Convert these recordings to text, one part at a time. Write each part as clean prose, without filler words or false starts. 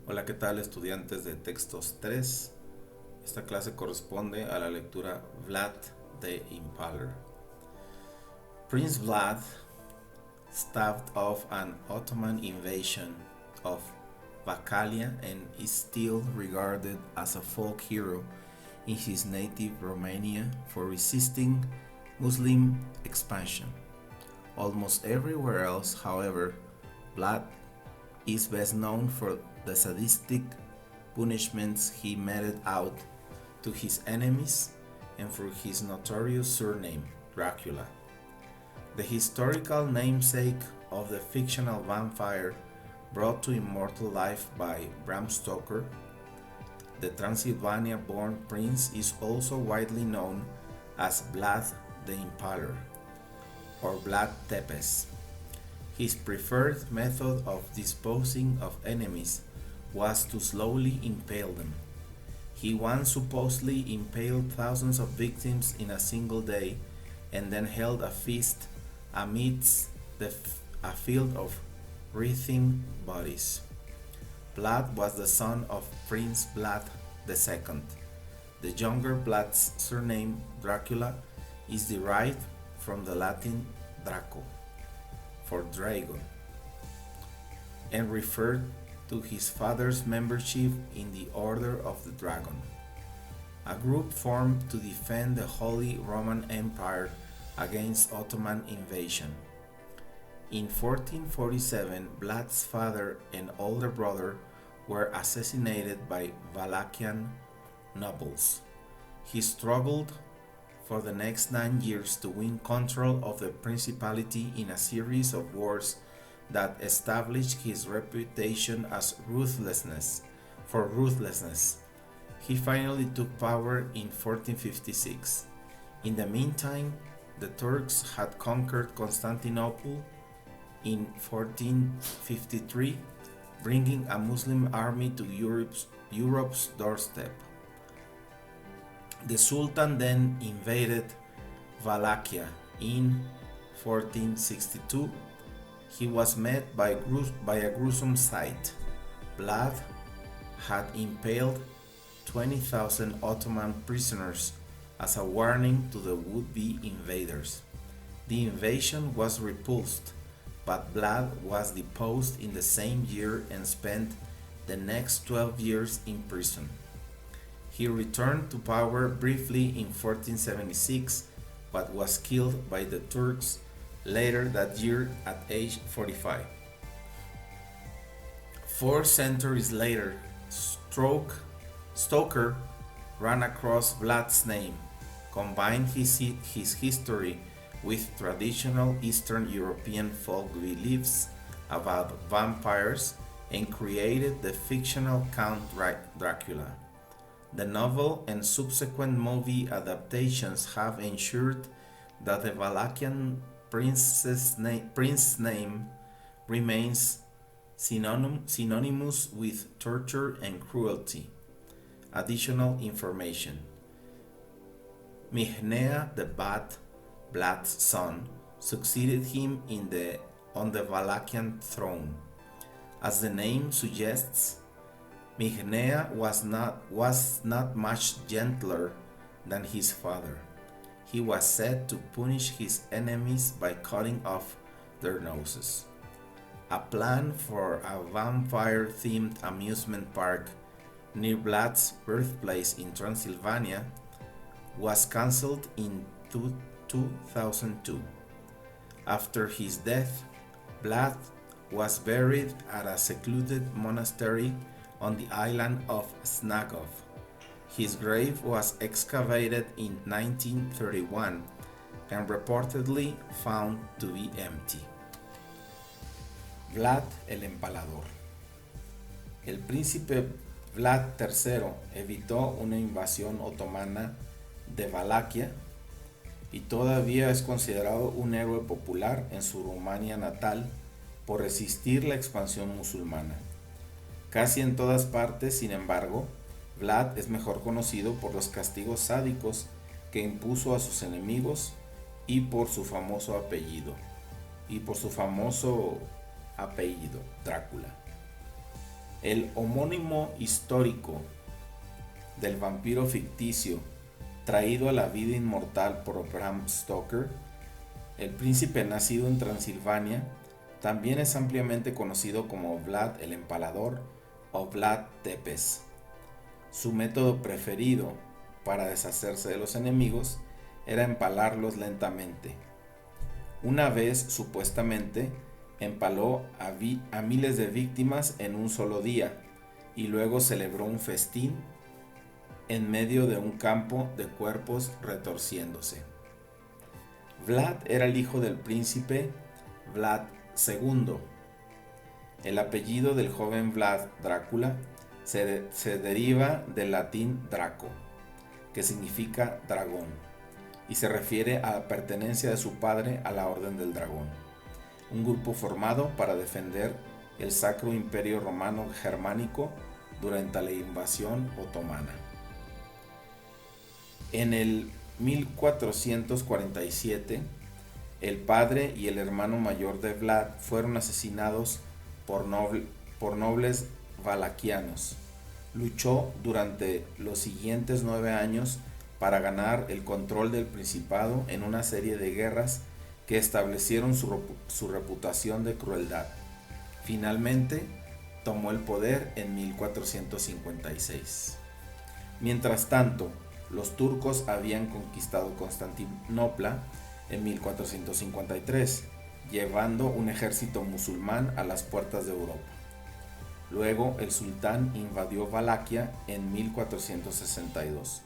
Hola, ¿qué tal estudiantes de Textos 3? Esta clase corresponde a la lectura Vlad the Impaler. Prince Vlad staved off an Ottoman invasion of Baccalia and is still regarded as a folk hero in his native Romania for resisting Muslim expansion. Almost everywhere else, however, Vlad is best known for the sadistic punishments he meted out to his enemies and for his notorious surname, Dracula. The historical namesake of the fictional vampire brought to immortal life by Bram Stoker, the Transylvania-born prince is also widely known as Vlad the Impaler, or Vlad Tepes. His preferred method of disposing of enemies was to slowly impale them. He once supposedly impaled thousands of victims in a single day and then held a feast amidst a field of writhing bodies. Vlad was the son of Prince Vlad II. The younger Vlad's surname, Dracula, is derived from the Latin Draco, for dragon, and referred to his father's membership in the Order of the Dragon, a group formed to defend the Holy Roman Empire against Ottoman invasion. In 1447, Vlad's father and older brother were assassinated by Wallachian nobles. He struggled for the next 9 years to win control of the principality in a series of wars that established his reputation as ruthlessness. He finally took power in 1456. In the meantime, the Turks had conquered Constantinople in 1453, bringing a Muslim army to Europe's doorstep. The Sultan then invaded Wallachia in 1462. He was met by a gruesome sight. Vlad had impaled 20,000 Ottoman prisoners as a warning to the would-be invaders. The invasion was repulsed, but Vlad was deposed in the same year and spent the next 12 years in prison. He returned to power briefly in 1476, but was killed by the Turks later that year at age 45. 4 centuries later, Stoker ran across Vlad's name, combined his history with traditional Eastern European folk beliefs about vampires, and created the fictional Count Dracula. The novel and subsequent movie adaptations have ensured that the Wallachian prince's name remains synonymous with torture and cruelty. Additional information: Mihnea the Bat, Vlad's son, succeeded him on the Wallachian throne. As the name suggests, Mihnea was not much gentler than his father. He was said to punish his enemies by cutting off their noses. A plan for a vampire-themed amusement park near Vlad's birthplace in Transylvania was cancelled in 2002. After his death, Vlad was buried at a secluded monastery on the island of Snagov. His grave was excavated in 1931 and reportedly found to be empty. Vlad el Empalador. El príncipe Vlad III evitó una invasión otomana de Valaquia y todavía es considerado un héroe popular en su Rumania natal por resistir la expansión musulmana. Casi en todas partes, sin embargo, Vlad es mejor conocido por los castigos sádicos que impuso a sus enemigos y por su famoso apellido, Drácula. El homónimo histórico del vampiro ficticio traído a la vida inmortal por Bram Stoker, el príncipe nacido en Transilvania, también es ampliamente conocido como Vlad el Empalador o Vlad Tepes. Su método preferido para deshacerse de los enemigos era empalarlos lentamente. Una vez, supuestamente, empaló a miles de víctimas en un solo día y luego celebró un festín en medio de un campo de cuerpos retorciéndose. Vlad era el hijo del príncipe Vlad II. El apellido del joven Vlad Drácula se deriva del latín Draco, que significa dragón, y se refiere a la pertenencia de su padre a la Orden del Dragón, un grupo formado para defender el Sacro Imperio Romano Germánico durante la invasión otomana. En el 1447, el padre y el hermano mayor de Vlad fueron asesinados por nobles valaquianos. Luchó durante los siguientes 9 años para ganar el control del principado en una serie de guerras que establecieron su reputación de crueldad. Finalmente, tomó el poder en 1456. Mientras tanto, los turcos habían conquistado Constantinopla en 1453, llevando un ejército musulmán a las puertas de Europa. Luego el sultán invadió Valaquia en 1462.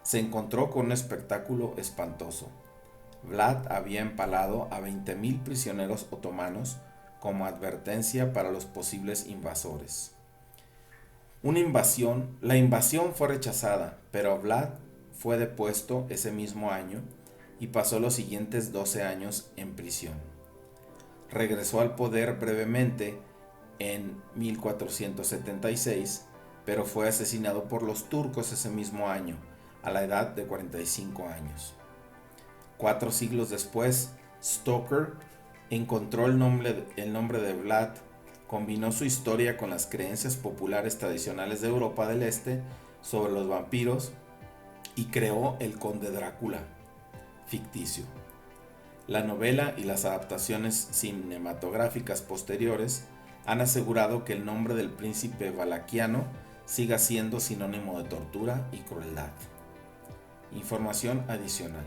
Se encontró con un espectáculo espantoso. Vlad había empalado a 20.000 prisioneros otomanos como advertencia para los posibles invasores. La invasión fue rechazada, pero Vlad fue depuesto ese mismo año y pasó los siguientes 12 años en prisión. Regresó al poder brevemente en 1476, pero fue asesinado por los turcos ese mismo año, a la edad de 45 años. 4 siglos después, Stoker encontró el nombre de Vlad, combinó su historia con las creencias populares tradicionales de Europa del Este sobre los vampiros y creó el Conde Drácula ficticio. La novela y las adaptaciones cinematográficas posteriores han asegurado que el nombre del príncipe valaquiano siga siendo sinónimo de tortura y crueldad. Información adicional.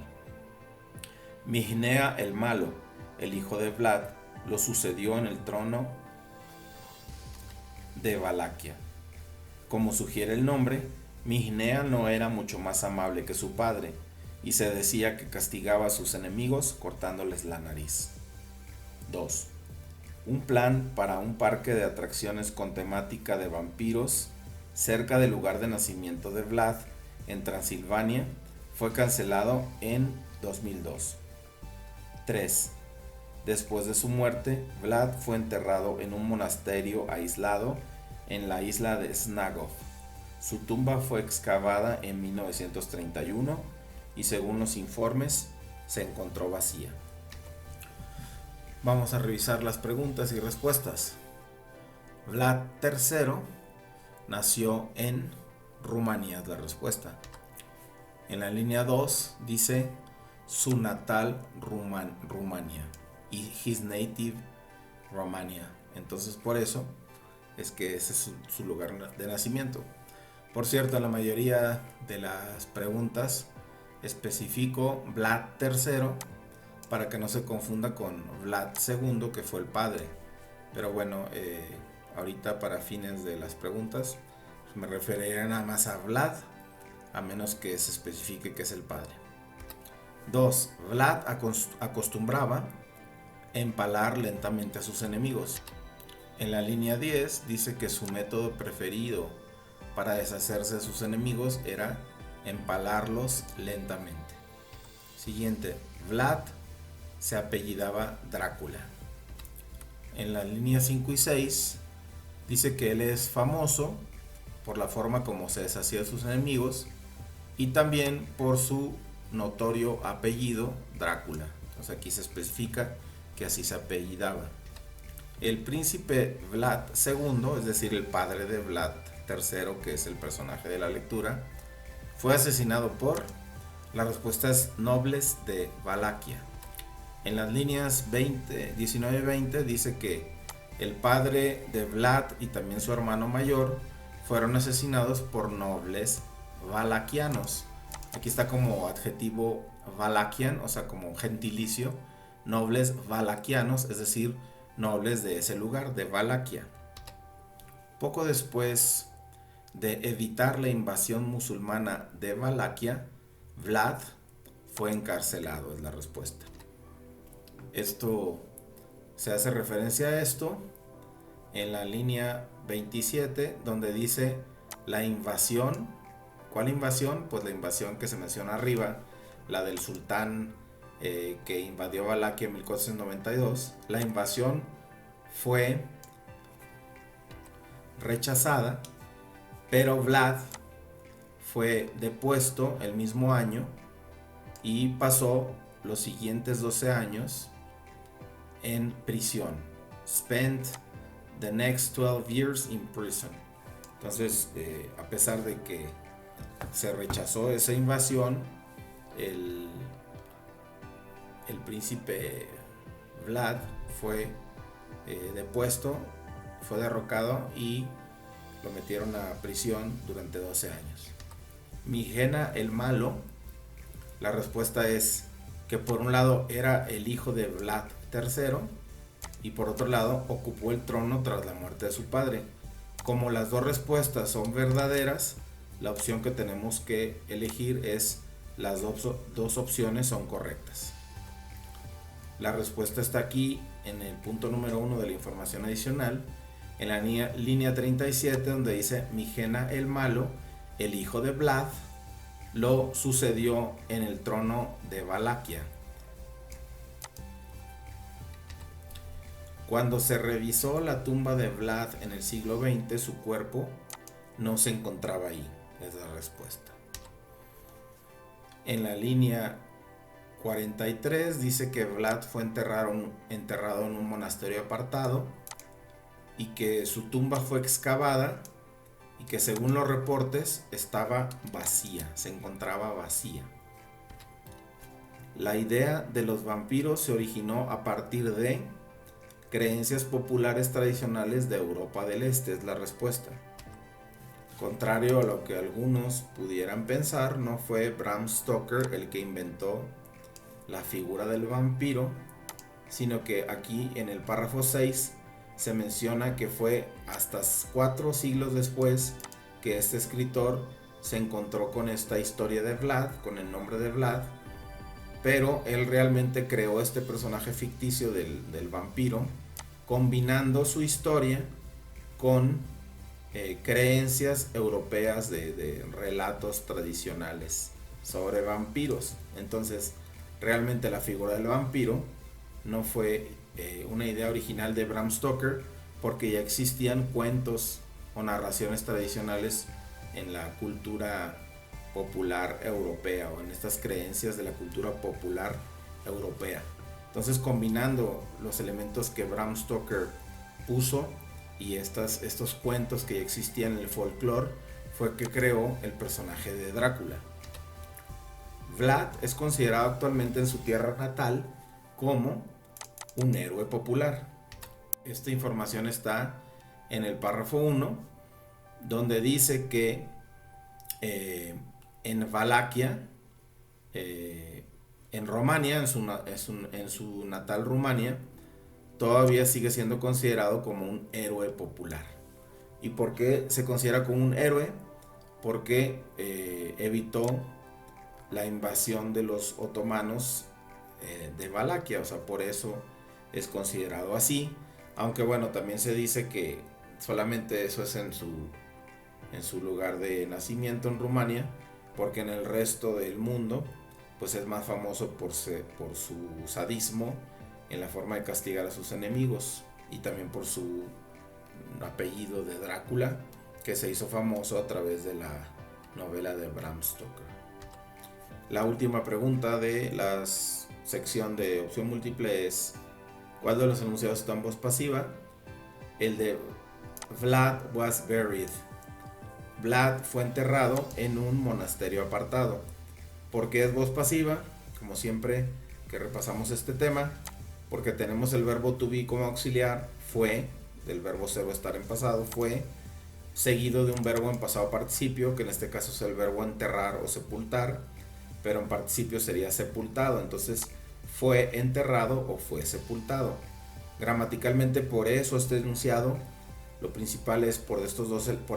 Mihnea el Malo, el hijo de Vlad, lo sucedió en el trono de Valaquia. Como sugiere el nombre, Mihnea no era mucho más amable que su padre, y se decía que castigaba a sus enemigos cortándoles la nariz. 2. Un plan para un parque de atracciones con temática de vampiros cerca del lugar de nacimiento de Vlad, en Transilvania, fue cancelado en 2002. 3. Después de su muerte, Vlad fue enterrado en un monasterio aislado en la isla de Snagov. Su tumba fue excavada en 1931 y según los informes se encontró vacía. Vamos a revisar las preguntas y respuestas. Vlad III nació en Rumanía, es la respuesta. En la línea 2 dice su natal Rumania y his native Romania. Entonces por eso es que ese es su lugar de nacimiento. Por cierto, en la mayoría de las preguntas especifico Vlad III para que no se confunda con Vlad II, que fue el padre. Pero bueno, ahorita para fines de las preguntas me referiré nada más a Vlad, a menos que se especifique que es el padre. 2. Vlad acostumbraba empalar lentamente a sus enemigos. En la línea 10 dice que su método preferido para deshacerse de sus enemigos era empalarlos lentamente. Siguiente, Vlad se apellidaba Drácula. En la línea 5 y 6 dice que él es famoso por la forma como se deshacía de sus enemigos y también por su notorio apellido Drácula. Entonces aquí se especifica que así se apellidaba. El príncipe Vlad II, es decir, el padre de Vlad III, que es el personaje de la lectura, fue asesinado por... La respuesta es nobles de Valaquia. En las líneas 19-20 dice que el padre de Vlad y también su hermano mayor fueron asesinados por nobles valaquianos. Aquí está como adjetivo valaquian, o sea, como gentilicio, nobles valaquianos, es decir, nobles de ese lugar, de Valaquia. Poco después de evitar la invasión musulmana de Valaquia, Vlad fue encarcelado, es la respuesta. Esto se hace referencia a esto en la línea 27, donde dice la invasión. ¿Cuál invasión? Pues la invasión que se menciona arriba, la del sultán que invadió Valaquia en 1492. La invasión fue rechazada, pero Vlad fue depuesto el mismo año y pasó los siguientes 12 años en prisión. Spent the next 12 years in prison. Entonces, a pesar de que se rechazó esa invasión, el príncipe Vlad fue depuesto, fue derrocado y lo metieron a prisión durante 12 años. Migena el Malo, la respuesta es que por un lado era el hijo de Vlad III y por otro lado ocupó el trono tras la muerte de su padre. Como las dos respuestas son verdaderas, la opción que tenemos que elegir es las dos opciones son correctas. La respuesta está aquí en el punto número 1 de la información adicional, en la línea 37, donde dice Migena el Malo, el hijo de Vlad, lo sucedió en el trono de Valaquia. Cuando se revisó la tumba de Vlad en el siglo XX, su cuerpo no se encontraba ahí, es la respuesta. En la línea 43 dice que Vlad fue enterrado en un monasterio apartado y que su tumba fue excavada y que según los reportes estaba vacía, se encontraba vacía. La idea de los vampiros se originó a partir de creencias populares tradicionales de Europa del Este, es la respuesta. Contrario a lo que algunos pudieran pensar, no fue Bram Stoker el que inventó la figura del vampiro, sino que aquí en el párrafo 6 se menciona que fue hasta 4 siglos después que este escritor se encontró con esta historia de Vlad, con el nombre de Vlad, pero él realmente creó este personaje ficticio del vampiro, combinando su historia con creencias europeas de relatos tradicionales sobre vampiros. Entonces, realmente la figura del vampiro no fue una idea original de Bram Stoker, porque ya existían cuentos o narraciones tradicionales en la cultura popular europea o en estas creencias de la cultura popular europea. Entonces, combinando los elementos que Bram Stoker puso y estos cuentos que ya existían en el folclore, fue que creó el personaje de Drácula. Vlad es considerado actualmente en su tierra natal como un héroe popular. Esta información está en el párrafo 1, donde dice que en Valaquia, en Rumania, en su natal Rumania, todavía sigue siendo considerado como un héroe popular. ¿Y por qué se considera como un héroe? Porque evitó la invasión de los otomanos de Valaquia, o sea, por eso es considerado así. Aunque bueno, también se dice que solamente eso es en su lugar de nacimiento en Rumania, porque en el resto del mundo pues es más famoso por su sadismo en la forma de castigar a sus enemigos, y también por su apellido de Drácula, que se hizo famoso a través de la novela de Bram Stoker. La última pregunta de la sección de opción múltiple es: ¿cuál de los enunciados está en voz pasiva? el de Vlad was buried. Vlad fue enterrado en un monasterio apartado. ¿Por qué es voz pasiva? Como siempre que repasamos este tema, porque tenemos el verbo to be como auxiliar, fue, del verbo ser o estar en pasado, fue, seguido de un verbo en pasado participio, que en este caso es el verbo enterrar o sepultar, pero en participio sería sepultado. Entonces, fue enterrado o fue sepultado. Gramaticalmente, por eso este enunciado, lo principal es por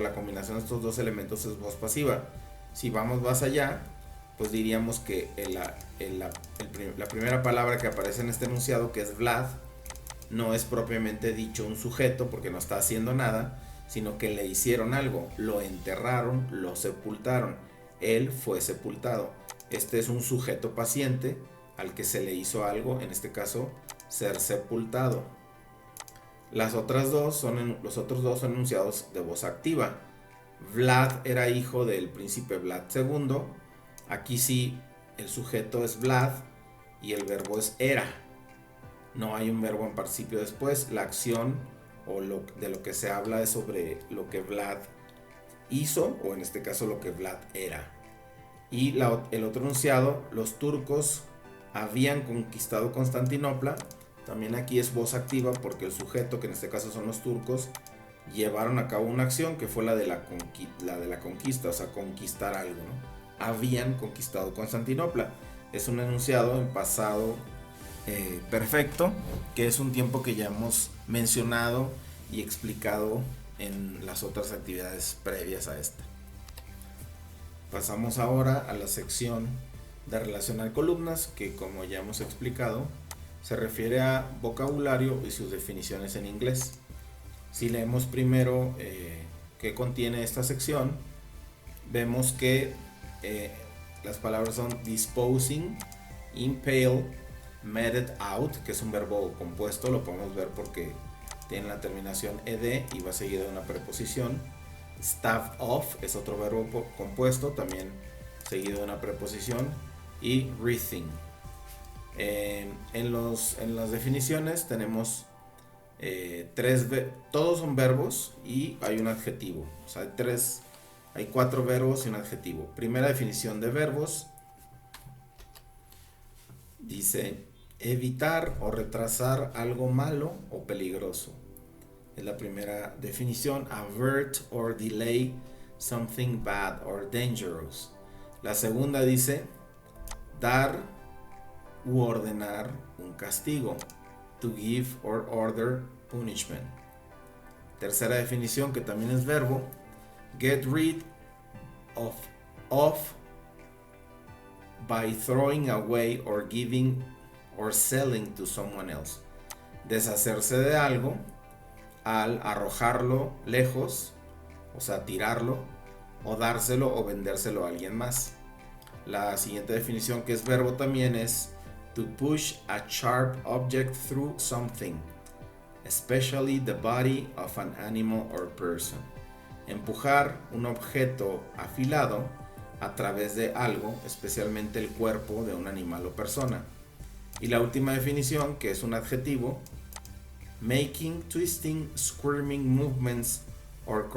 la combinación de estos dos elementos es voz pasiva. Si vamos más allá, pues diríamos que la primera palabra que aparece en este enunciado, que es Vlad, no es propiamente dicho un sujeto porque no está haciendo nada, sino que le hicieron algo, lo enterraron, lo sepultaron, él fue sepultado. Este es un sujeto paciente al que se le hizo algo, en este caso ser sepultado. Los otros dos son enunciados de voz activa. Vlad era hijo del príncipe Vlad II. Aquí sí, el sujeto es Vlad y el verbo es era. No hay un verbo en participio después. La acción de lo que se habla es sobre lo que Vlad hizo, o en este caso lo que Vlad era. Y el otro enunciado, los turcos habían conquistado Constantinopla. También aquí es voz activa porque el sujeto, que en este caso son los turcos, llevaron a cabo una acción que fue la de la conquista, o sea, conquistar algo, ¿no? Habían conquistado Constantinopla. Es un enunciado en pasado perfecto, que es un tiempo que ya hemos mencionado y explicado en las otras actividades previas a esta. Pasamos ahora a la sección de relacionar columnas, que como ya hemos explicado, se refiere a vocabulario y sus definiciones en inglés. Si leemos primero qué contiene esta sección, vemos que las palabras son disposing, impale, meted out, que es un verbo compuesto, lo podemos ver porque tiene la terminación ed y va seguido de una preposición. Staved off es otro verbo compuesto, también seguido de una preposición. Y wreathing. En las definiciones tenemos todos son verbos y hay un adjetivo. O sea, hay 4 verbos y un adjetivo. Primera definición de verbos. Dice evitar o retrasar algo malo o peligroso. Es la primera definición. Avert or delay something bad or dangerous. La segunda dice dar u ordenar un castigo. To give or order punishment. Tercera definición, que también es verbo. Get rid of by throwing away or giving or selling to someone else. Deshacerse de algo al arrojarlo lejos, o sea, tirarlo, o dárselo o vendérselo a alguien más. La siguiente definición, que es verbo también, es to push a sharp object through something, especially the body of an animal or person. Empujar un objeto afilado a través de algo, especialmente el cuerpo de un animal o persona. Y la última definición, que es un adjetivo, making, twisting, squirming movements or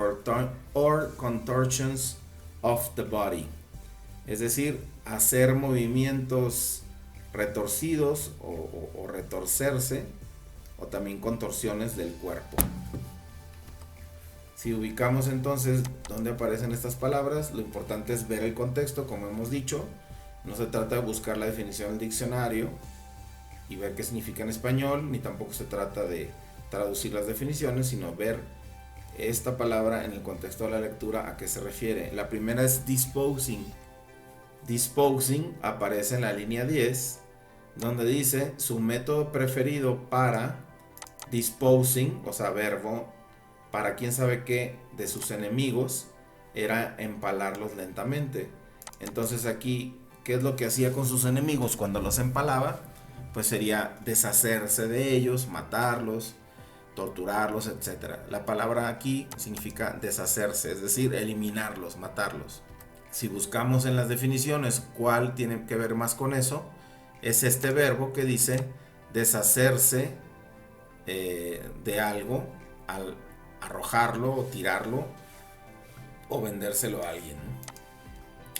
contortions of the body. Es decir, hacer movimientos retorcidos o retorcerse, o también contorsiones del cuerpo. Si ubicamos entonces dónde aparecen estas palabras, lo importante es ver el contexto, como hemos dicho. No se trata de buscar la definición del diccionario y ver qué significa en español, ni tampoco se trata de traducir las definiciones, sino ver esta palabra en el contexto de la lectura, a qué se refiere. La primera es disposing. Disposing aparece en la línea 10, donde dice su método preferido para disposing, o sea, verbo, para quién sabe qué, de sus enemigos, era empalarlos lentamente. Entonces aquí, ¿qué es lo que hacía con sus enemigos cuando los empalaba? Pues sería deshacerse de ellos, matarlos, torturarlos, etc. La palabra aquí significa deshacerse, es decir, eliminarlos, matarlos. Si buscamos en las definiciones cuál tiene que ver más con eso, es este verbo que dice deshacerse de algo al arrojarlo o tirarlo o vendérselo a alguien.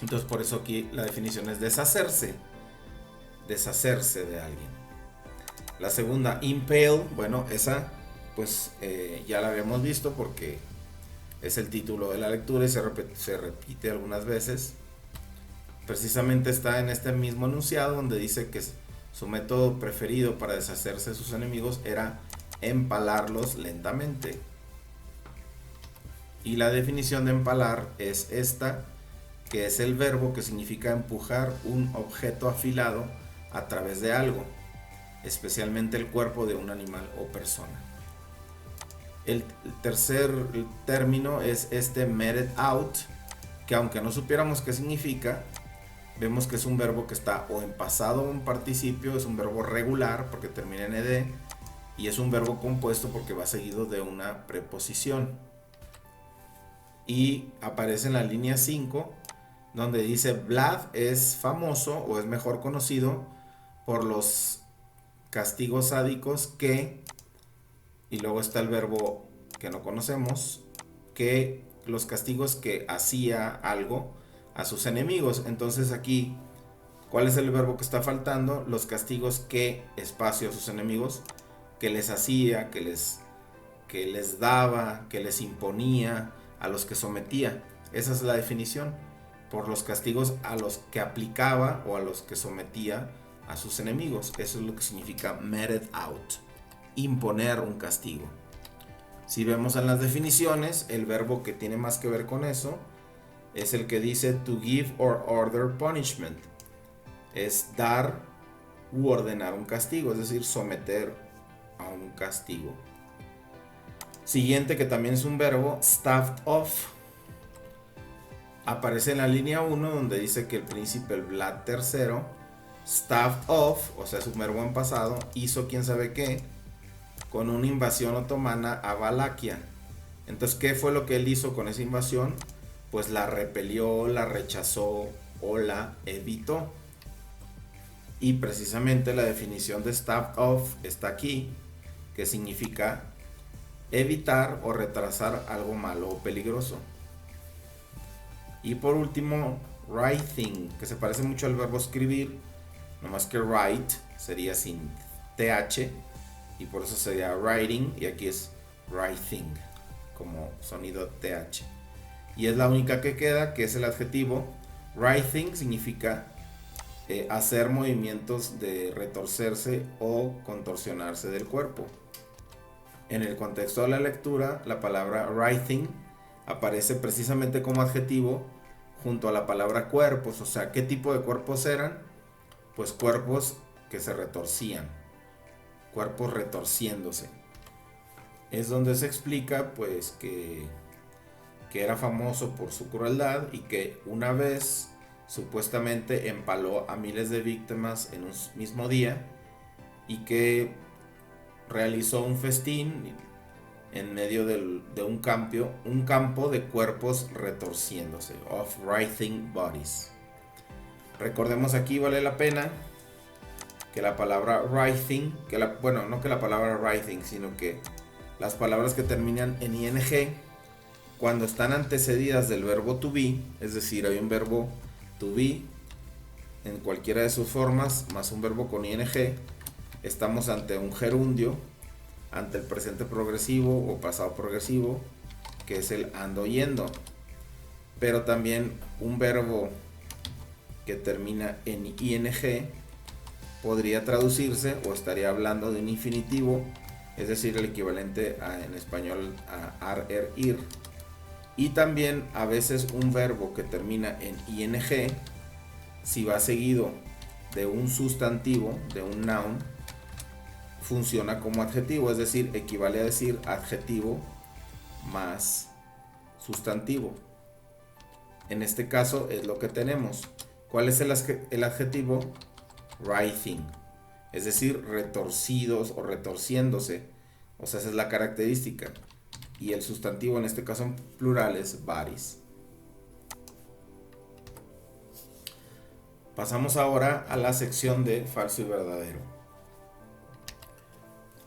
Entonces por eso aquí la definición es deshacerse de alguien. La segunda, impale, bueno, esa pues ya la habíamos visto porque es el título de la lectura y se repite algunas veces. Precisamente está en este mismo enunciado donde dice que su método preferido para deshacerse de sus enemigos era empalarlos lentamente. Y la definición de empalar es esta, que es el verbo que significa empujar un objeto afilado a través de algo, especialmente el cuerpo de un animal o persona. El tercer término es este meted out, que aunque no supiéramos qué significa, vemos que es un verbo que está o en pasado o en participio, es un verbo regular porque termina en ed, y es un verbo compuesto porque va seguido de una preposición. Y aparece en la línea 5, donde dice Vlad es famoso o es mejor conocido por los castigos sádicos que, y luego está el verbo que no conocemos, que los castigos que hacía algo a sus enemigos. Entonces aquí, ¿cuál es el verbo que está faltando? Los castigos que, espacio, a sus enemigos, que les hacía, que les daba, que les imponía, a los que sometía. Esa es la definición. Por los castigos a los que aplicaba o a los que sometía a sus enemigos. Eso es lo que significa meted out, imponer un castigo. Si vemos en las definiciones, el verbo que tiene más que ver con eso es el que dice to give or order punishment. Es dar u ordenar un castigo, es decir, someter a un castigo. Siguiente, que también es un verbo, staved off. Aparece en la línea 1 donde dice que el príncipe Vlad III, staved off, o sea es un verbo en pasado, hizo quién sabe qué con una invasión otomana a Valaquia. Entonces, ¿qué fue lo que él hizo con esa invasión? Pues la repelió, la rechazó o la evitó. Y precisamente la definición de staved off está aquí, que significa evitar o retrasar algo malo o peligroso. Y por último, writing, que se parece mucho al verbo escribir, nomás que write sería sin th, y por eso sería writing, y aquí es writing, como sonido th. Y es la única que queda, que es el adjetivo. Writing significa hacer movimientos de retorcerse o contorsionarse del cuerpo. En el contexto de la lectura, la palabra writing aparece precisamente como adjetivo junto a la palabra cuerpos. O sea, ¿qué tipo de cuerpos eran? Pues cuerpos que se retorcían, cuerpos retorciéndose. Es donde se explica pues que era famoso por su crueldad y que una vez supuestamente empaló a miles de víctimas en un mismo día y que realizó un festín en medio de un campo de cuerpos retorciéndose, of writhing bodies. Recordemos aquí, vale la pena que la palabra writhing, no que la palabra writhing, sino que las palabras que terminan en ing, cuando están antecedidas del verbo to be, es decir, hay un verbo to be en cualquiera de sus formas, más un verbo con ing, estamos ante un gerundio, ante el presente progresivo o pasado progresivo, que es el ando yendo. Pero también un verbo que termina en ing podría traducirse o estaría hablando de un infinitivo, es decir, el equivalente en español a ar, er, ir. Y también a veces un verbo que termina en ing, si va seguido de un sustantivo, de un noun, funciona como adjetivo, es decir, equivale a decir adjetivo más sustantivo. En este caso es lo que tenemos. ¿Cuál es el adjetivo? Writhing, es decir, retorcidos o retorciéndose. O sea, esa es la característica. Y el sustantivo en este caso en plural es bodies. Pasamos ahora a la sección de falso y verdadero.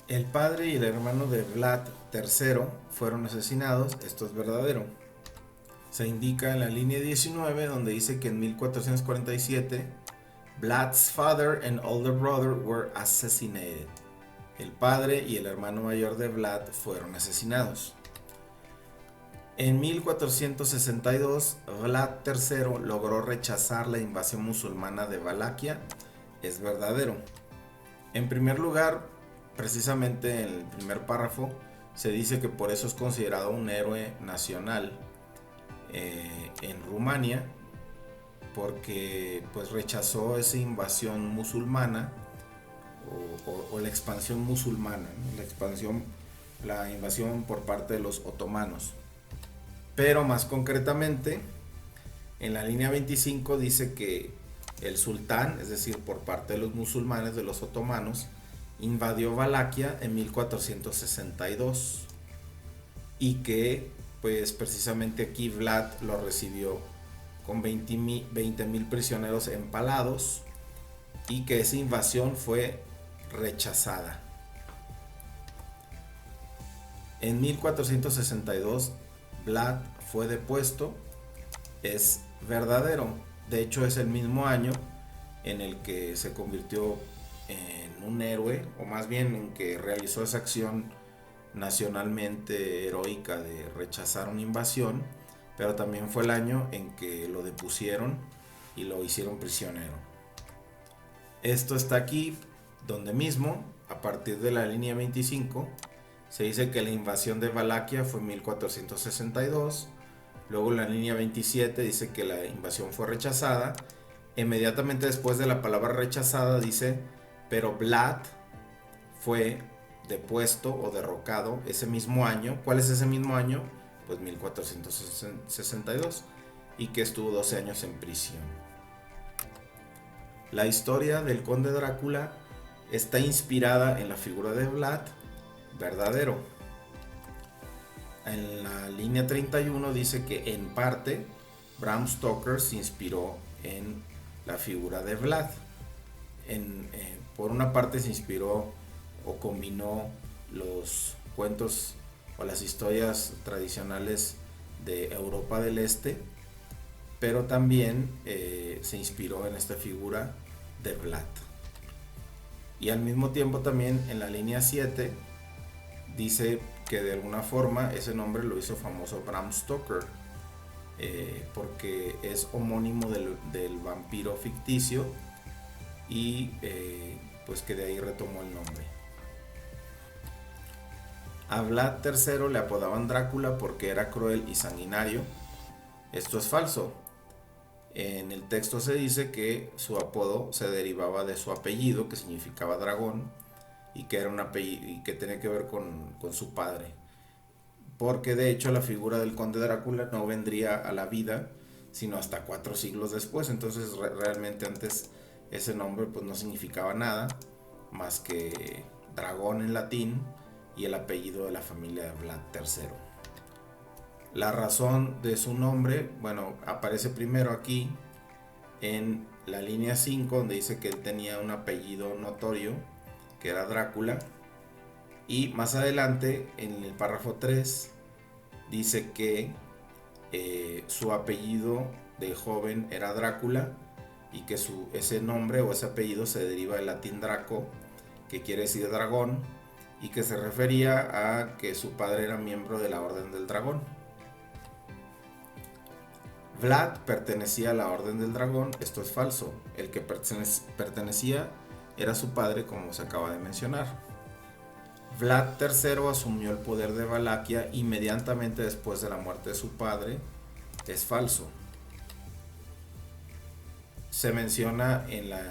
El padre y el hermano de Vlad III fueron asesinados. Esto es verdadero. Se indica en la línea 19 donde dice que en 1447 Vlad's father and older brother were assassinated. El padre y el hermano mayor de Vlad fueron asesinados. En 1462, Vlad III logró rechazar la invasión musulmana de Valaquia. Es verdadero. En primer lugar, precisamente en el primer párrafo, se dice que por eso es considerado un héroe nacional en Rumania, porque pues rechazó esa invasión musulmana o la expansión musulmana, ¿no? La invasión por parte de los otomanos. Pero más concretamente, en la línea 25 dice que el sultán, es decir, por parte de los musulmanes, de los otomanos, invadió Valaquia en 1462 y que pues precisamente aquí Vlad lo recibió con 20,000 prisioneros empalados y que esa invasión fue rechazada. En 1462 Vlad fue depuesto. Es verdadero. De hecho es el mismo año en el que se convirtió en un héroe, o más bien en que realizó esa acción nacionalmente heroica de rechazar una invasión, pero también fue el año en que lo depusieron y lo hicieron prisionero. Esto está aquí donde mismo, a partir de la línea 25, se dice que la invasión de Valaquia fue en 1462. Luego la línea 27 dice que la invasión fue rechazada. Inmediatamente después de la palabra rechazada dice, pero Vlad fue depuesto o derrocado ese mismo año. ¿Cuál es ese mismo año? Pues 1462, y que estuvo 12 años en prisión. La historia del conde Drácula está inspirada en la figura de Vlad. Verdadero. En la línea 31 dice que en parte Bram Stoker se inspiró en la figura de Vlad. Por una parte se inspiró o combinó los cuentos o las historias tradicionales de Europa del Este, pero también se inspiró en esta figura de Vlad. Y al mismo tiempo también en la línea 7 dice que de alguna forma ese nombre lo hizo famoso Bram Stoker, porque es homónimo del vampiro ficticio y pues que de ahí retomó el nombre. A Vlad III le apodaban Drácula porque era cruel y sanguinario. Esto es falso. En el texto se dice que su apodo se derivaba de su apellido, que significaba dragón, y que era un apellido y que tenía que ver con su padre. Porque de hecho la figura del conde Drácula no vendría a la vida sino hasta 4 siglos después. Entonces realmente antes ese nombre pues no significaba nada más que dragón en latín y el apellido de la familia de Vlad III. La razón de su nombre, bueno, aparece primero aquí en la línea 5, donde dice que él tenía un apellido notorio, que era Drácula, y más adelante en el párrafo 3 dice que su apellido de joven era Drácula y que ese nombre o ese apellido se deriva del latín Draco, que quiere decir dragón, y que se refería a que su padre era miembro de la Orden del Dragón. Vlad pertenecía a la Orden del Dragón. Esto es falso. El que pertenecía era su padre, como se acaba de mencionar. Vlad III asumió el poder de Valaquia inmediatamente después de la muerte de su padre. Es falso. Se menciona en la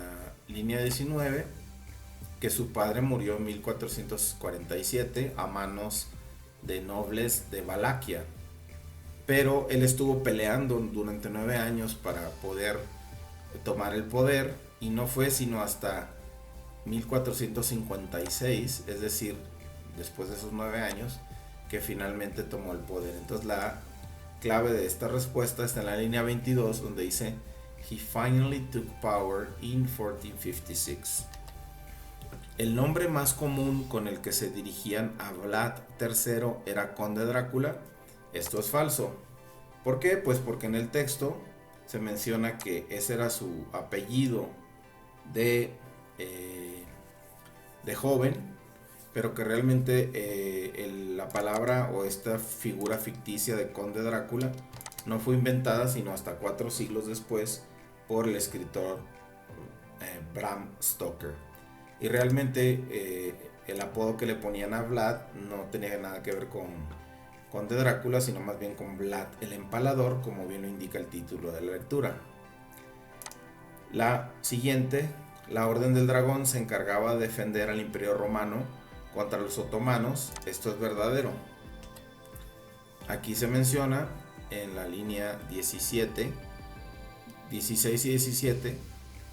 línea 19 que su padre murió en 1447 a manos de nobles de Valaquia, pero él estuvo peleando durante 9 años para poder tomar el poder, y no fue sino hasta 1456, es decir, después de esos 9 años, que finalmente tomó el poder. Entonces la clave de esta respuesta está en la línea 22, donde dice he finally took power in 1456. el nombre más común con el que se dirigían a Vlad III era Conde Drácula. Esto es falso. ¿Por qué? Pues porque en el texto se menciona que ese era su apellido de, de joven, pero que realmente la palabra o esta figura ficticia de Conde Drácula no fue inventada sino hasta 4 siglos después por el escritor Bram Stoker. Y realmente el apodo que le ponían a Vlad no tenía nada que ver con Conde Drácula, sino más bien con Vlad el Empalador, como bien lo indica el título de la lectura. La siguiente, la Orden del Dragón se encargaba de defender al Imperio Romano contra los otomanos. Esto es verdadero. Aquí se menciona en la línea 17, 16 y 17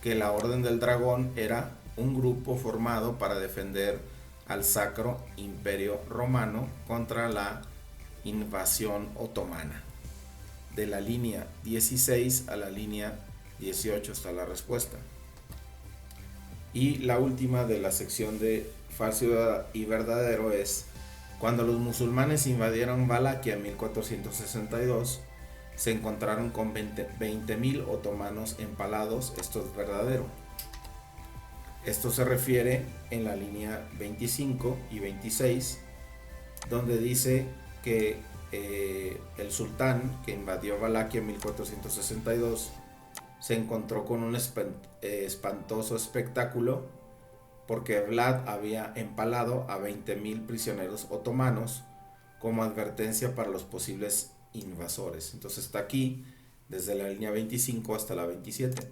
que la Orden del Dragón era un grupo formado para defender al Sacro Imperio Romano contra la invasión otomana. De la línea 16 a la línea 18 está la respuesta. Y la última de la sección de falso y verdadero es: cuando los musulmanes invadieron Valaquia en 1462, se encontraron con 20.000 otomanos empalados. Esto es verdadero. Esto se refiere en la línea 25 y 26, donde dice que el sultán que invadió Valaquia en 1462 se encontró con un espantoso espectáculo porque Vlad había empalado a 20.000 prisioneros otomanos como advertencia para los posibles invasores. Entonces está aquí desde la línea 25 hasta la 27.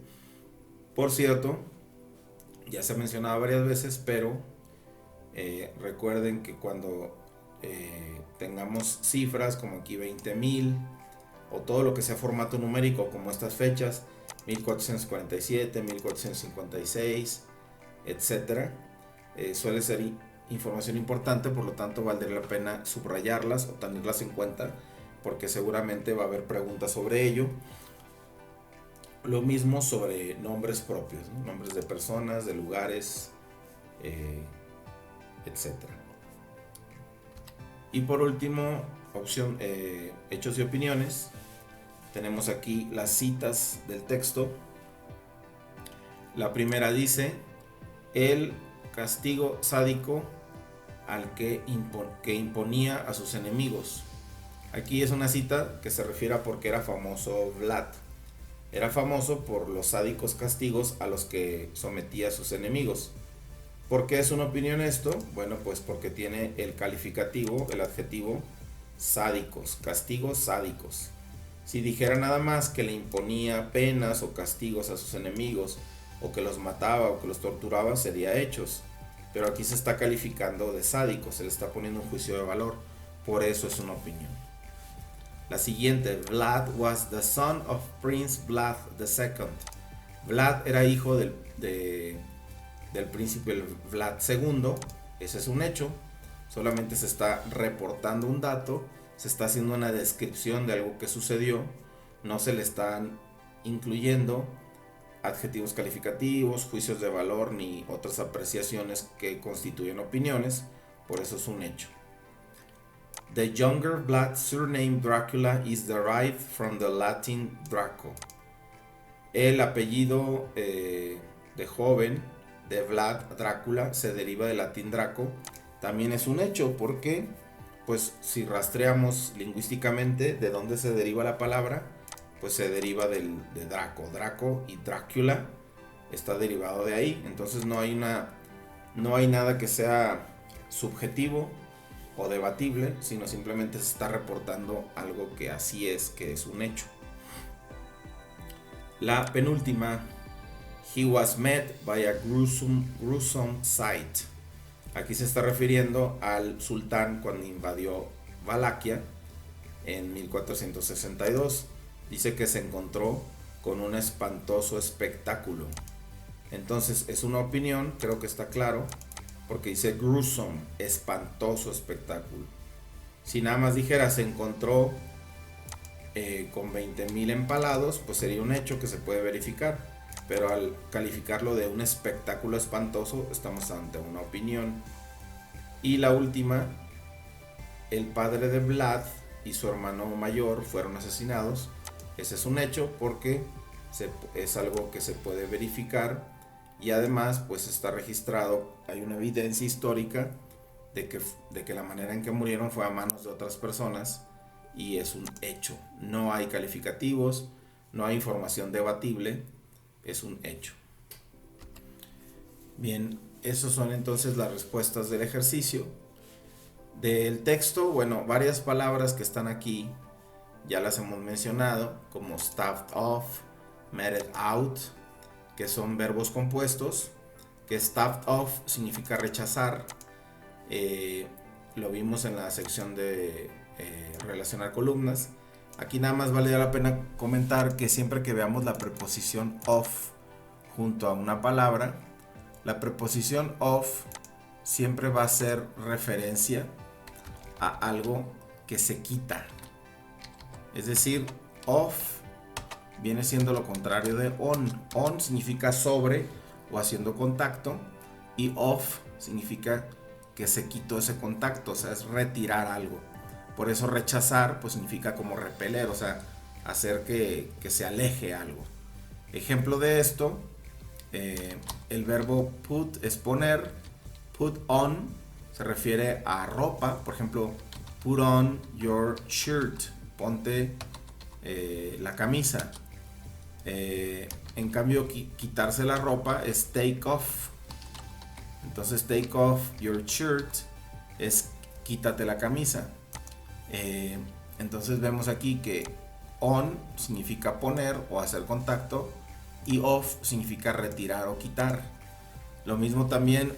Por cierto, ya se ha mencionado varias veces, pero recuerden que cuando tengamos cifras como aquí 20.000 o todo lo que sea formato numérico como estas fechas, 1447, 1456, etcétera, suele ser información importante, por lo tanto valdría la pena subrayarlas o tenerlas en cuenta porque seguramente va a haber preguntas sobre ello. Lo mismo sobre nombres propios, ¿no? Nombres de personas, de lugares, etcétera. Y por último, opción hechos y opiniones. Tenemos aquí las citas del texto. La primera dice: el castigo sádico al que imponía a sus enemigos. Aquí es una cita que se refiere a por qué era famoso Vlad. Era famoso por los sádicos castigos a los que sometía a sus enemigos. ¿Por qué es una opinión esto? Bueno, pues porque tiene el calificativo, el adjetivo sádicos, castigos sádicos. Si dijera nada más que le imponía penas o castigos a sus enemigos, o que los mataba o que los torturaba, sería hechos. Pero aquí se está calificando de sádico, se le está poniendo un juicio de valor. Por eso es una opinión. La siguiente: Vlad was the son of Prince Vlad II. Vlad era hijo del príncipe Vlad II. Ese es un hecho. Solamente se está reportando un dato, se está haciendo una descripción de algo que sucedió. No se le están incluyendo adjetivos calificativos, juicios de valor ni otras apreciaciones que constituyen opiniones. Por eso es un hecho. The younger Vlad surname Dracula is derived from the Latin Draco. El apellido de joven de Vlad, Drácula, se deriva del latín Draco. También es un hecho porque, pues, si rastreamos lingüísticamente de dónde se deriva la palabra, pues se deriva de Draco. Draco y Drácula está derivado de ahí. Entonces no hay nada que sea subjetivo o debatible, sino simplemente se está reportando algo que así es, que es un hecho. La penúltima: he was met by a gruesome sight. Aquí se está refiriendo al sultán cuando invadió Valaquia en 1462. Dice que se encontró con un espantoso espectáculo. Entonces es una opinión, creo que está claro, porque dice gruesome, espantoso espectáculo. Si nada más dijera se encontró con 20.000 empalados, pues sería un hecho que se puede verificar. pero al calificarlo de un espectáculo espantoso estamos ante una opinión. Y la última, el padre de Vlad y su hermano mayor fueron asesinados. Ese es un hecho porque es algo que se puede verificar y además pues está registrado, hay una evidencia histórica de que la manera en que murieron fue a manos de otras personas y es un hecho. No hay calificativos, no hay información debatible, es un hecho. Bien, esas son entonces las respuestas del ejercicio. Del texto, bueno, varias palabras que están aquí ya las hemos mencionado, como stuffed off, meted out, que son verbos compuestos, que stuffed off significa rechazar. Lo vimos en la sección de relacionar columnas. Aquí nada más vale la pena comentar que siempre que veamos la preposición off junto a una palabra, la preposición off siempre va a ser referencia a algo que se quita. Es decir, off viene siendo lo contrario de on. On significa sobre o haciendo contacto y off significa que se quitó ese contacto, o sea, es retirar algo. Por eso rechazar pues significa como repeler, o sea, hacer que se aleje algo. Ejemplo de esto, el verbo put es poner, put on se refiere a ropa, por ejemplo, put on your shirt, ponte la camisa. En cambio, quitarse la ropa es take off. Entonces, take off your shirt es quítate la camisa. Entonces vemos aquí que on significa poner o hacer contacto y off significa retirar o quitar. Lo mismo también,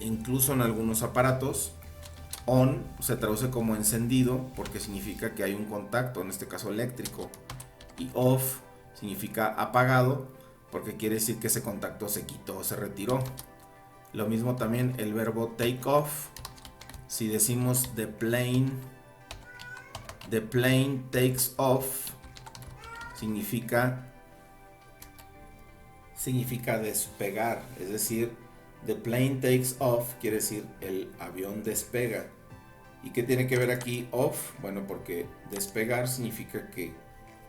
incluso en algunos aparatos, on se traduce como encendido porque significa que hay un contacto, en este caso eléctrico, y off significa apagado porque quiere decir que ese contacto se quitó, se retiró. Lo mismo también el verbo take off. Si decimos the plane takes off, significa despegar, es decir, the plane takes off quiere decir el avión despega. ¿Y qué tiene que ver aquí off? Bueno, porque despegar significa que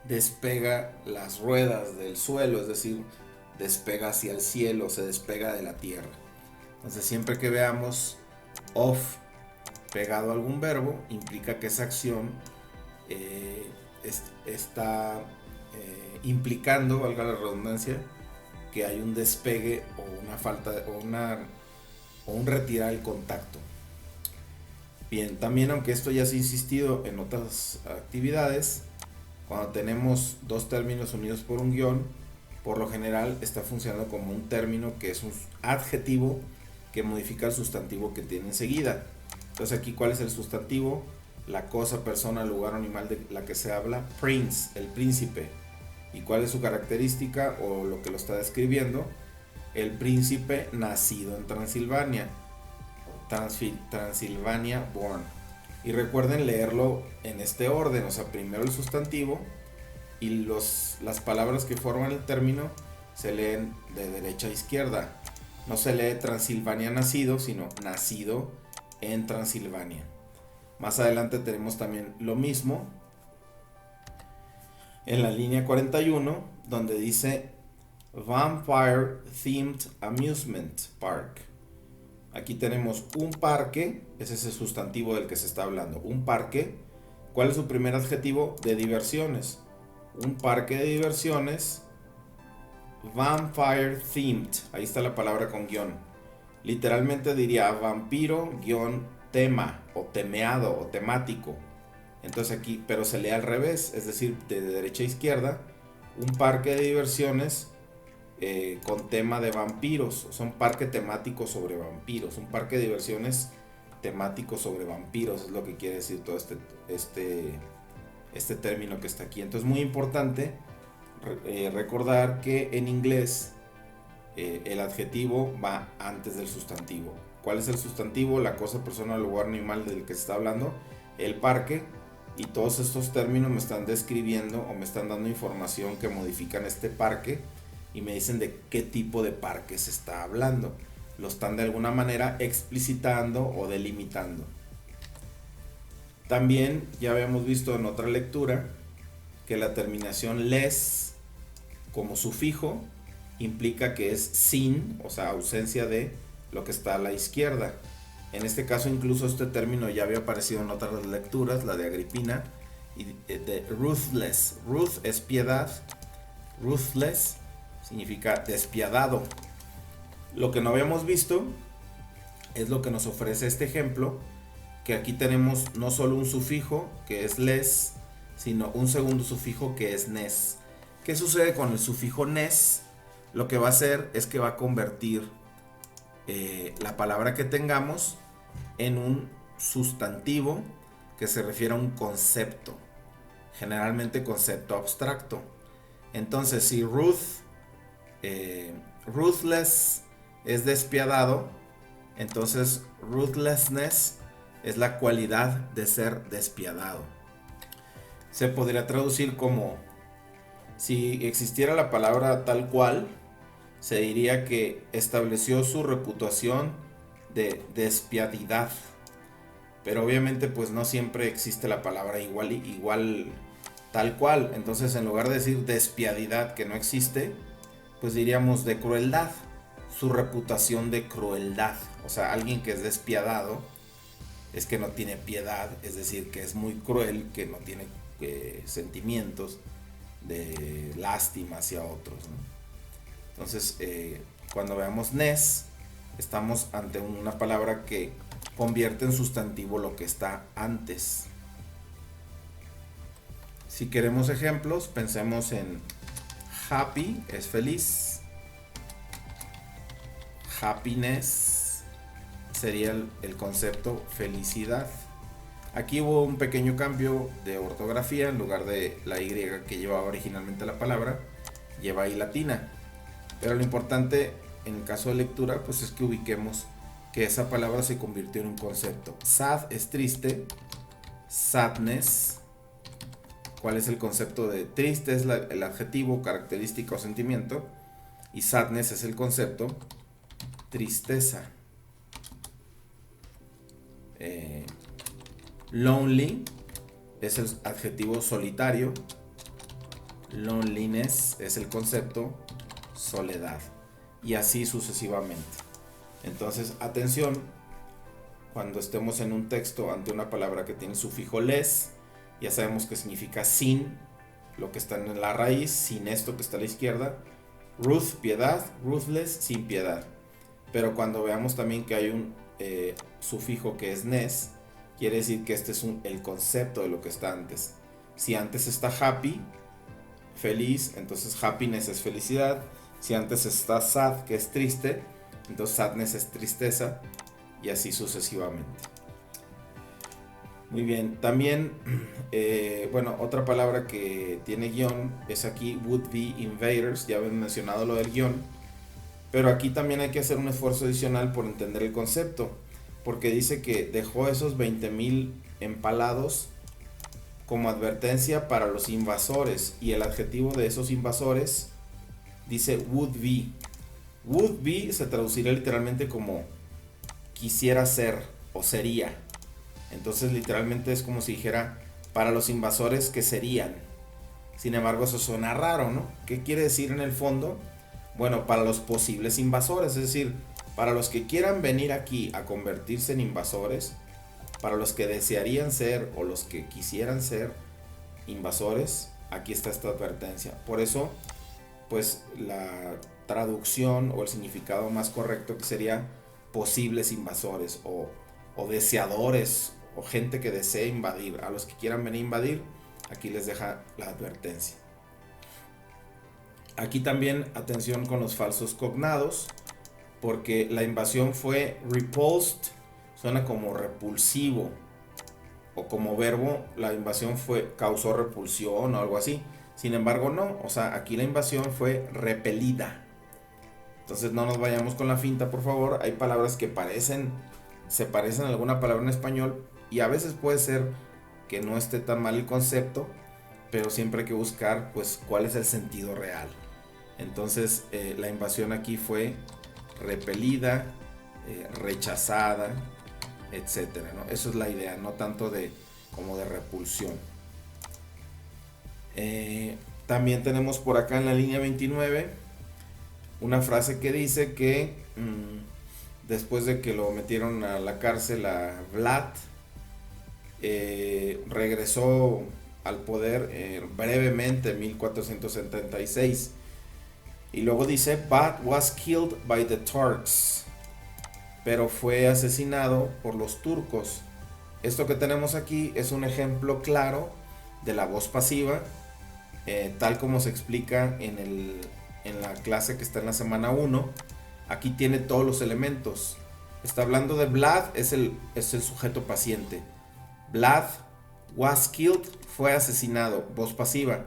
despega las ruedas del suelo, es decir, despega hacia el cielo, se despega de la tierra. Entonces siempre que veamos off pegado a algún verbo, implica que esa acción está implicando, valga la redundancia, que hay un despegue o una falta o un retirar el contacto. Bien, también aunque esto ya se ha insistido en otras actividades, cuando tenemos dos términos unidos por un guión, por lo general está funcionando como un término que es un adjetivo que modifica el sustantivo que tiene enseguida. Entonces aquí, ¿cuál es el sustantivo? La cosa, persona, lugar o animal de la que se habla. Prince, el príncipe. ¿Y cuál es su característica o lo que lo está describiendo? El príncipe nacido en Transilvania. Transilvania born. Y recuerden leerlo en este orden, o sea, primero el sustantivo y las palabras que forman el término se leen de derecha a izquierda. No se lee Transilvania nacido, sino nacido en Transilvania. Más adelante tenemos también lo mismo en la línea 41, donde dice Vampire Themed Amusement Park. Aquí tenemos un parque, ese es el sustantivo del que se está hablando, un parque. ¿Cuál es su primer adjetivo? De diversiones. Un parque de diversiones vampire themed, ahí está la palabra con guión. Literalmente diría vampiro guión tema o temeado o temático. Entonces aquí, pero se lee al revés, es decir, de derecha a izquierda, un parque de diversiones con tema de vampiros. Son parque temático sobre vampiros, un parque de diversiones temático sobre vampiros, es lo que quiere decir todo este término que está aquí. Entonces, muy importante recordar que en inglés el adjetivo va antes del sustantivo. ¿Cuál es el sustantivo? La cosa, persona, lugar, animal del que se está hablando, el parque. Y todos estos términos me están describiendo o me están dando información que modifican este parque y me dicen de qué tipo de parque se está hablando. Lo están de alguna manera explicitando o delimitando. También ya habíamos visto en otra lectura que la terminación les como sufijo implica que es sin, o sea, ausencia de lo que está a la izquierda. En este caso incluso este término ya había aparecido en otras lecturas, la de Agripina, y de ruthless. Ruth es piedad, ruthless significa despiadado. Lo que no habíamos visto es lo que nos ofrece este ejemplo, que aquí tenemos no solo un sufijo que es les, sino un segundo sufijo que es nes. ¿Qué sucede con el sufijo nes? Lo que va a hacer es que va a convertir la palabra que tengamos en un sustantivo que se refiere a un concepto, generalmente concepto abstracto. Entonces, si ruthless es despiadado, entonces ruthlessness es la cualidad de ser despiadado. Se podría traducir como, si existiera la palabra tal cual, se diría que estableció su reputación de despiadidad. Pero obviamente pues no siempre existe la palabra igual tal cual. Entonces en lugar de decir despiadidad, que no existe, pues diríamos de crueldad. Su reputación de crueldad. O sea, alguien que es despiadado es que no tiene piedad, es decir, que es muy cruel, que no tiene sentimientos de lástima hacia otros, ¿no? Entonces, cuando veamos nes, estamos ante una palabra que convierte en sustantivo lo que está antes. Si queremos ejemplos, pensemos en happy, es feliz. Happiness sería el concepto felicidad. Aquí hubo un pequeño cambio de ortografía. En lugar de la Y que llevaba originalmente la palabra, lleva I latina. Pero lo importante en el caso de lectura pues es que ubiquemos que esa palabra se convirtió en un concepto. Sad es triste, sadness. ¿Cuál es el concepto de triste? Es el adjetivo, característica o sentimiento. Y sadness es el concepto, tristeza. Lonely es el adjetivo solitario. Loneliness es el concepto soledad. Y así sucesivamente. Entonces, atención, cuando estemos en un texto ante una palabra que tiene sufijo les, ya sabemos que significa sin lo que está en la raíz, sin esto que está a la izquierda. Ruth, piedad, ruthless, sin piedad. Pero cuando veamos también que hay un sufijo que es nes, quiere decir que este es el concepto de lo que está antes. Si antes está happy, feliz, entonces happiness es felicidad. Si antes está sad, que es triste, entonces sadness es tristeza, y así sucesivamente. Muy bien, también, bueno, otra palabra que tiene guión es aquí would be invaders. Ya habían mencionado lo del guión, pero aquí también hay que hacer un esfuerzo adicional por entender el concepto, porque dice que dejó esos 20,000 empalados como advertencia para los invasores, y el adjetivo de esos invasores dice would be. Would be se traduciría literalmente como quisiera ser o sería. Entonces literalmente es como si dijera para los invasores que serían. Sin embargo, eso suena raro, ¿no? ¿Qué quiere decir en el fondo? Bueno, para los posibles invasores, es decir, para los que quieran venir aquí a convertirse en invasores, para los que desearían ser o los que quisieran ser invasores, aquí está esta advertencia. Por eso, pues la traducción o el significado más correcto que sería posibles invasores o deseadores o gente que desee invadir. A los que quieran venir a invadir, aquí les deja la advertencia. Aquí también atención con los falsos cognados, porque la invasión fue repulsed, suena como repulsivo, o como verbo la invasión causó repulsión o algo así. Sin embargo no, o sea, aquí la invasión fue repelida. Entonces no nos vayamos con la finta, por favor. Hay palabras que se parecen a alguna palabra en español, y a veces puede ser que no esté tan mal el concepto, pero siempre hay que buscar pues cuál es el sentido real. Entonces la invasión aquí fue repelida, rechazada, etcétera, ¿no? Eso es la idea, no tanto como de repulsión. También tenemos por acá en la línea 29 una frase que dice que después de que lo metieron a la cárcel a Vlad, regresó al poder brevemente en 1476. Y luego dice, but was killed by the Turks. Pero fue asesinado por los turcos. Esto que tenemos aquí es un ejemplo claro de la voz pasiva, tal como se explica en la clase que está en la semana 1. Aquí tiene todos los elementos. Está hablando de Vlad, es el sujeto paciente. Vlad was killed, fue asesinado, voz pasiva.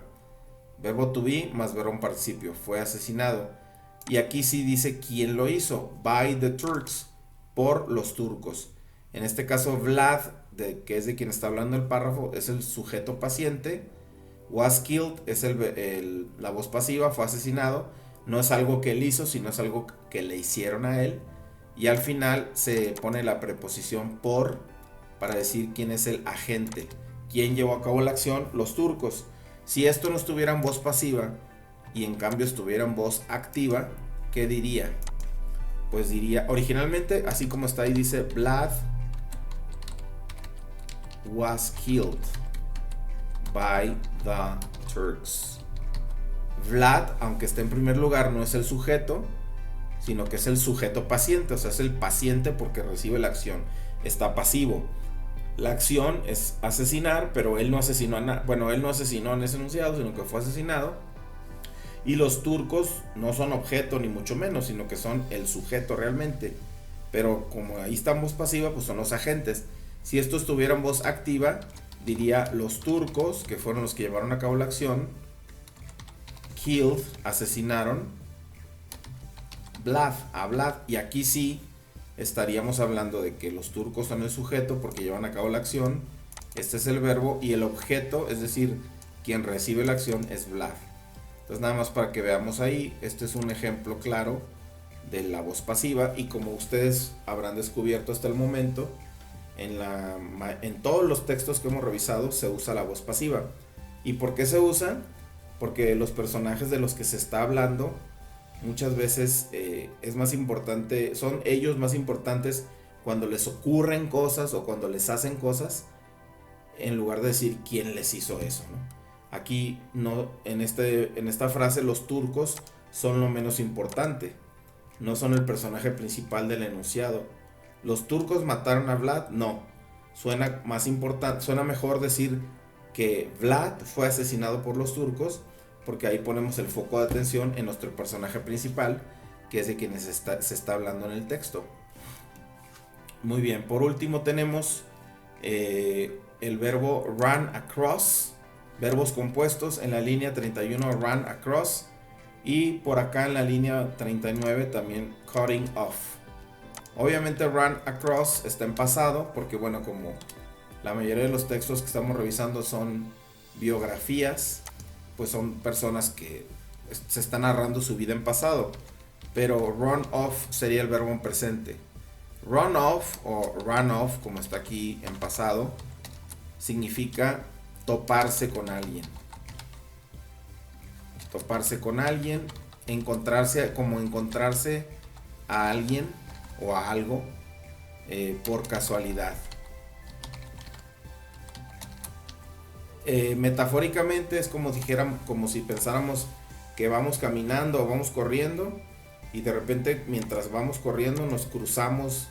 Verbo to be más verbo participio, fue asesinado. Y aquí sí dice quién lo hizo, by the Turks, por los turcos. En este caso Vlad, que es de quien está hablando el párrafo, es el sujeto paciente. Was killed es la voz pasiva, fue asesinado. No es algo que él hizo, sino es algo que le hicieron a él. Y al final se pone la preposición por para decir quién es el agente. ¿Quién llevó a cabo la acción? Los turcos. Si esto no estuviera en voz pasiva y en cambio estuviera en voz activa, ¿qué diría? Pues diría, originalmente, así como está ahí, dice Vlad was killed by the Turks. Vlad, aunque esté en primer lugar, no es el sujeto, sino que es el sujeto paciente, o sea, es el paciente porque recibe la acción. Está pasivo. La acción es asesinar, pero él no asesinó él no asesinó en ese enunciado, sino que fue asesinado. Y los turcos no son objeto ni mucho menos, sino que son el sujeto realmente. Pero como ahí está en voz pasiva, pues son los agentes. Si esto estuviera en voz activa, diría los turcos, que fueron los que llevaron a cabo la acción, killed, asesinaron, a Vlad. Y aquí sí estaríamos hablando de que los turcos son el sujeto porque llevan a cabo la acción. Este es el verbo y el objeto, es decir, quien recibe la acción es Vlad. Entonces nada más para que veamos ahí, este es un ejemplo claro de la voz pasiva y como ustedes habrán descubierto hasta el momento, en todos los textos que hemos revisado se usa la voz pasiva. ¿Y por qué se usa? Porque los personajes de los que se está hablando muchas veces es más importante, son ellos más importantes cuando les ocurren cosas o cuando les hacen cosas, en lugar de decir quién les hizo eso, ¿no? Aquí no, en esta frase los turcos son lo menos importante, no son el personaje principal del enunciado. ¿Los turcos mataron a Vlad? No. Suena mejor decir que Vlad fue asesinado por los turcos, porque ahí ponemos el foco de atención en nuestro personaje principal, que es de quienes se está hablando en el texto. Muy bien, por último tenemos el verbo run across, verbos compuestos en la línea 31, run across, y por acá en la línea 39 también cutting off. Obviamente run across está en pasado, porque bueno, como la mayoría de los textos que estamos revisando son biografías, pues son personas que se están narrando su vida en pasado. Pero run off sería el verbo en presente. Run off o run off, como está aquí en pasado, significa toparse con alguien. Toparse con alguien, encontrarse a alguien o a algo por casualidad. Metafóricamente es como si pensáramos que vamos caminando o vamos corriendo y de repente mientras vamos corriendo nos cruzamos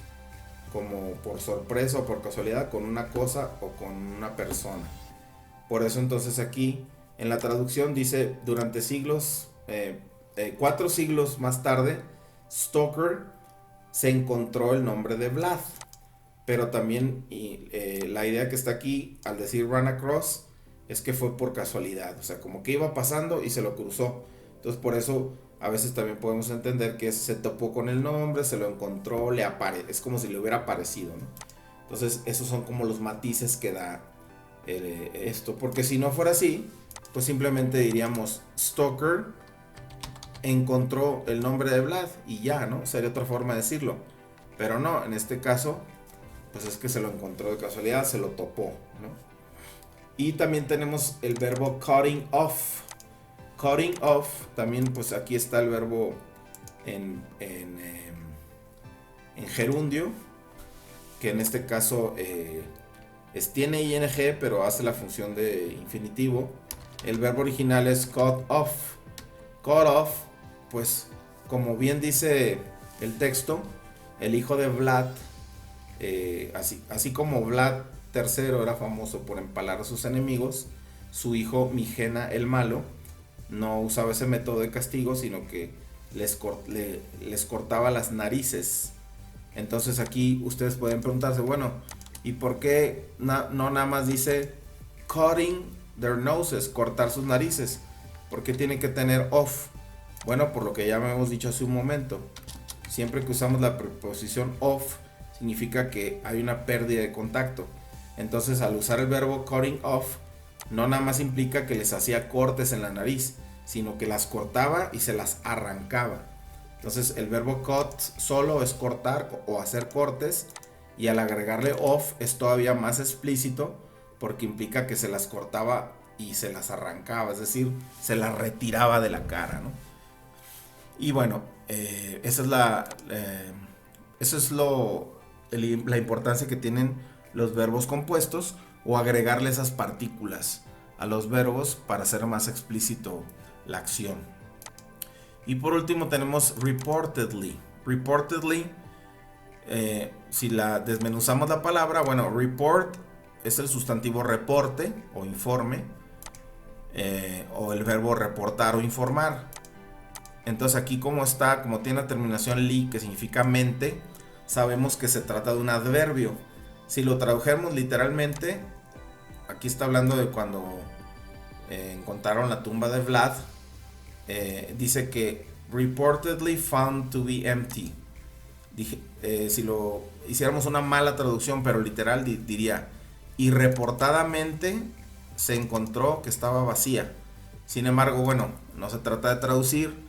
como por sorpresa o por casualidad con una cosa o con una persona. Por eso entonces aquí en la traducción dice durante siglos, 4 siglos más tarde, Stoker se encontró el nombre de Vlad. Pero también la idea que está aquí al decir run across es que fue por casualidad, o sea, como que iba pasando y se lo cruzó. Entonces por eso a veces también podemos entender que se topó con el nombre, se lo encontró, es como si le hubiera aparecido, ¿no? Entonces esos son como los matices que da esto, porque si no fuera así, pues simplemente diríamos Stoker encontró el nombre de Vlad y ya, ¿no? Sería otra forma de decirlo. Pero no, en este caso, pues es que se lo encontró de casualidad, se lo topó, ¿no? Y también tenemos el verbo cutting off. Cutting off, también pues aquí está el verbo en gerundio, que en este caso tiene ing, pero hace la función de infinitivo. El verbo original es cut off. Cut off, pues como bien dice el texto, el hijo de Vlad, así como Vlad III era famoso por empalar a sus enemigos, su hijo Migena el Malo no usaba ese método de castigo, sino que les cortaba las narices. Entonces aquí ustedes pueden preguntarse, bueno, ¿y por qué no nada más dice cutting their noses, cortar sus narices? ¿Por qué tiene que tener off? Bueno, por lo que ya me hemos dicho hace un momento. Siempre que usamos la preposición off, significa que hay una pérdida de contacto. Entonces, al usar el verbo cutting off, no nada más implica que les hacía cortes en la nariz, sino que las cortaba y se las arrancaba. Entonces, el verbo cut solo es cortar o hacer cortes, y al agregarle off es todavía más explícito porque implica que se las cortaba y se las arrancaba, es decir, se las retiraba de la cara, ¿no? Y bueno, esa es la importancia que tienen los verbos compuestos, o agregarle esas partículas a los verbos para hacer más explícito la acción. Y por último tenemos reportedly. Reportedly, si la desmenuzamos la palabra, bueno, report es el sustantivo reporte o informe, o el verbo reportar o informar. Entonces aquí como tiene la terminación li, que significa mente, sabemos que se trata de un adverbio. Si lo tradujéramos literalmente, aquí está hablando de cuando encontraron la tumba de Vlad. Dice que reportedly found to be empty. Si lo hiciéramos una mala traducción, pero literal diría, y reportadamente se encontró que estaba vacía. Sin embargo, bueno, no se trata de traducir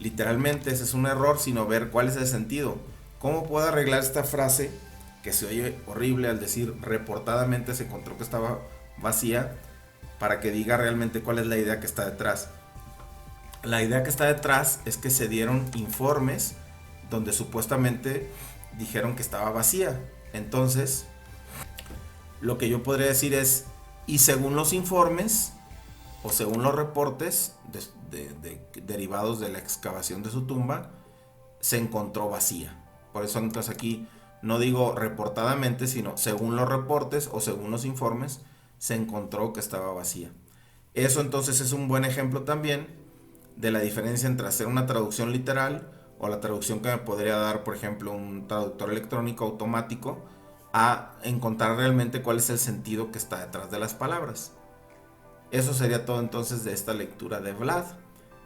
literalmente, ese es un error, sino ver cuál es el sentido. ¿Cómo puedo arreglar esta frase que se oye horrible al decir reportadamente se encontró que estaba vacía, para que diga realmente cuál es la idea que está detrás? La idea que está detrás es que se dieron informes donde supuestamente dijeron que estaba vacía. Entonces, lo que yo podría decir es, y según los informes o según los reportes derivados de la excavación de su tumba, se encontró vacía. Por eso entonces aquí no digo reportadamente, sino según los reportes o según los informes, se encontró que estaba vacía. Eso entonces es un buen ejemplo también de la diferencia entre hacer una traducción literal o la traducción que me podría dar, por ejemplo, un traductor electrónico automático, a encontrar realmente cuál es el sentido que está detrás de las palabras. Eso sería todo entonces de esta lectura de Vlad.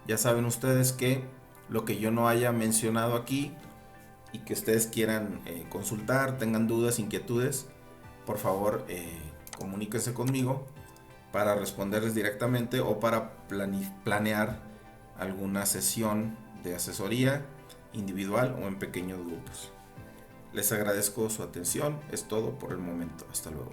Ya saben ustedes que lo que yo no haya mencionado aquí y que ustedes quieran consultar, tengan dudas, inquietudes, por favor comuníquense conmigo para responderles directamente o para planear alguna sesión de asesoría individual o en pequeños grupos. Les agradezco su atención, es todo por el momento, hasta luego.